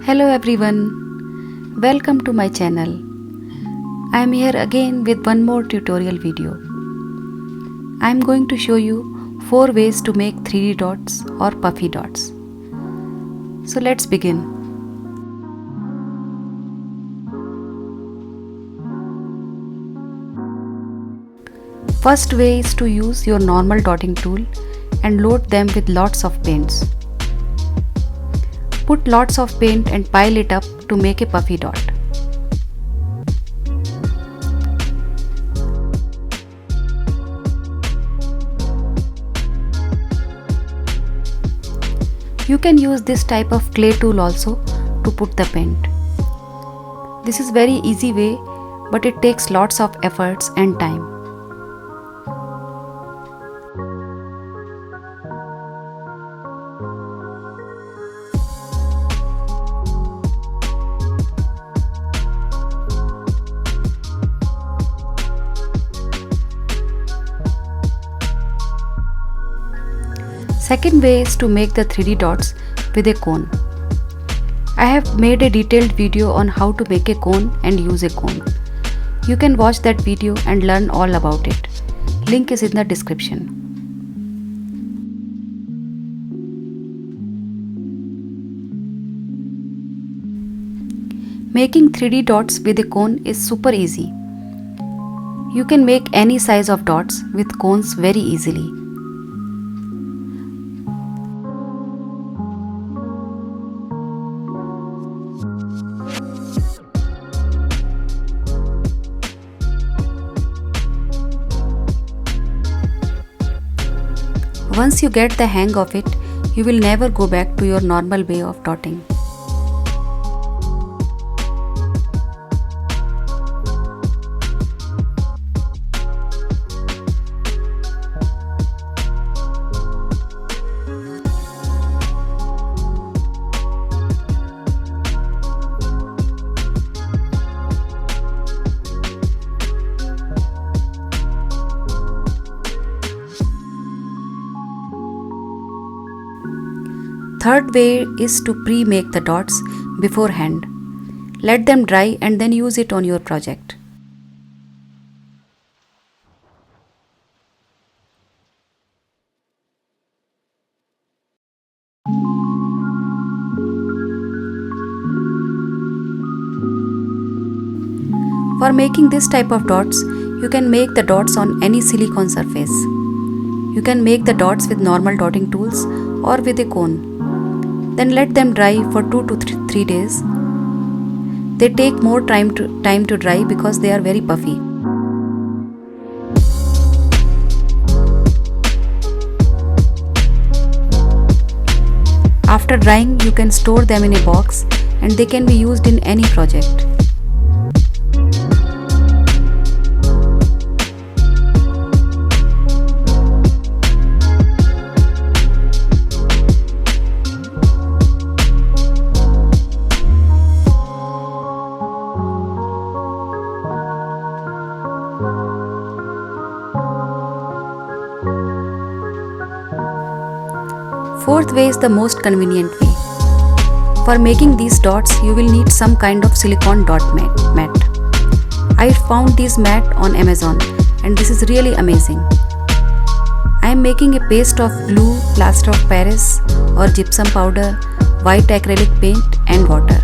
Hello everyone, welcome to my channel. I am here again with one more tutorial video. I am going to show you 4 ways to make 3D dots or puffy dots. So let's begin. First way is to use your normal dotting tool and load them with lots of paints. Put lots of paint and pile it up to make a puffy dot. You can use this type of clay tool also to put the paint. This is very easy way, but it takes lots of efforts and time. Second way is to make the 3D dots with a cone. I have made a detailed video on how to make a cone and use a cone. You can watch that video and learn all about it. Link is in the description. Making 3D dots with a cone is super easy. You can make any size of dots with cones very easily. Once you get the hang of it, you will never go back to your normal way of dotting. Third way is to pre-make the dots beforehand. Let them dry and then use it on your project. For making this type of dots, you can make the dots on any silicone surface. You can make the dots with normal dotting tools or with a cone. Then let them dry for 2 to 3 days. They take more time to dry because they are very puffy. After drying, you can store them in a box and they can be used in any project. Fourth way is the most convenient way. For making these dots, you will need some kind of silicone dot mat. I found this mat on Amazon and this is really amazing. I am making a paste of glue, plaster of Paris or gypsum powder, white acrylic paint and water.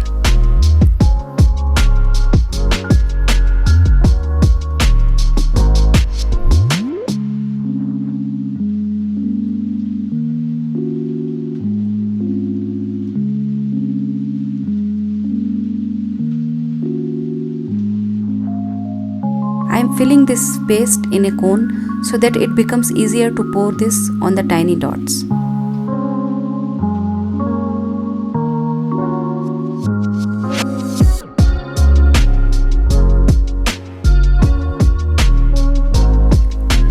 I am filling this paste in a cone so that it becomes easier to pour this on the tiny dots.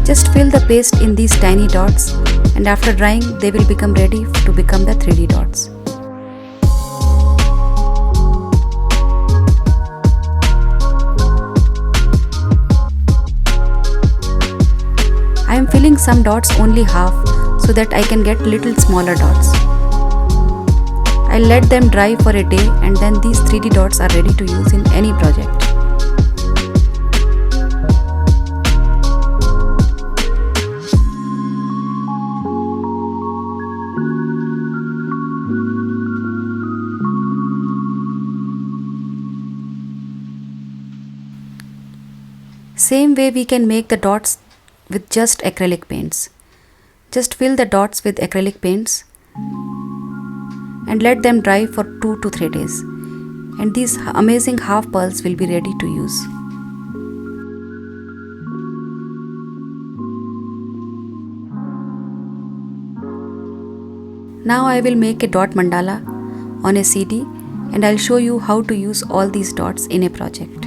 Just fill the paste in these tiny dots and after drying they will become ready to become the 3D dots. I am filling some dots only half so that I can get little smaller dots. I'll let them dry for a day and then these 3D dots are ready to use in any project. Same way we can make the dots with just acrylic paints. Just fill the dots with acrylic paints and let them dry for 2 to 3 days. And these amazing half pearls will be ready to use. Now I will make a dot mandala on a CD and I'll show you how to use all these dots in a project.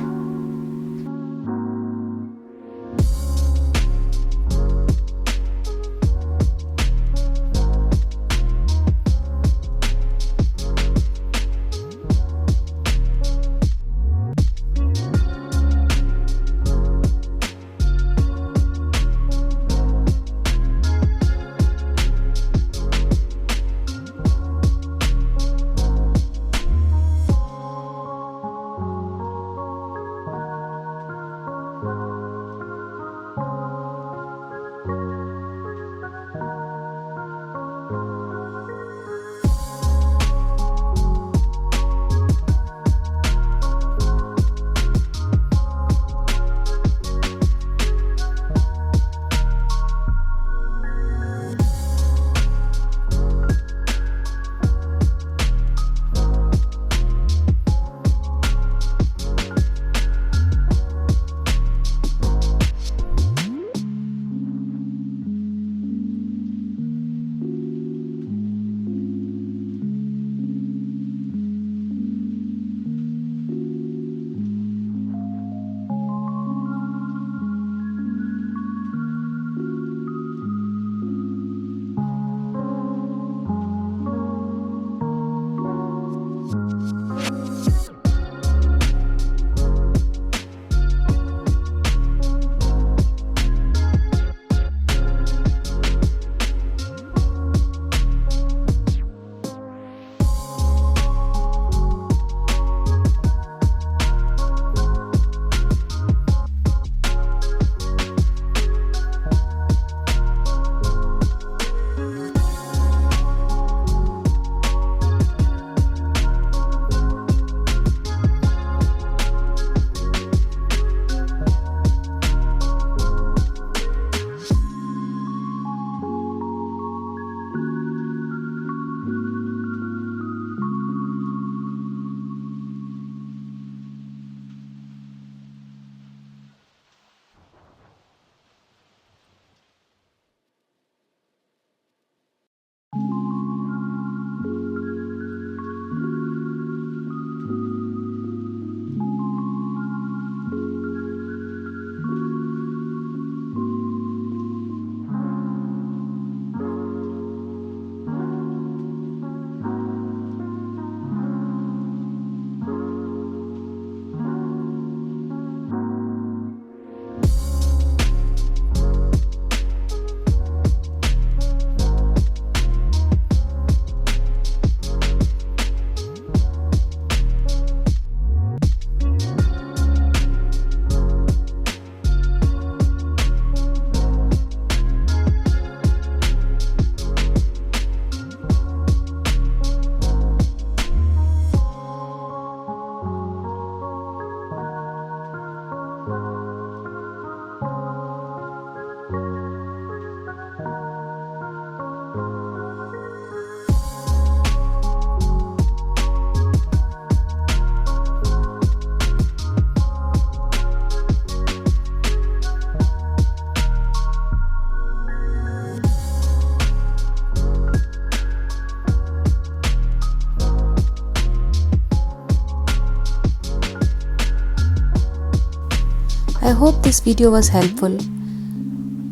I hope this video was helpful.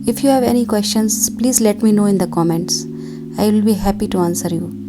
If you have any questions, please let me know in the comments. I will be happy to answer you.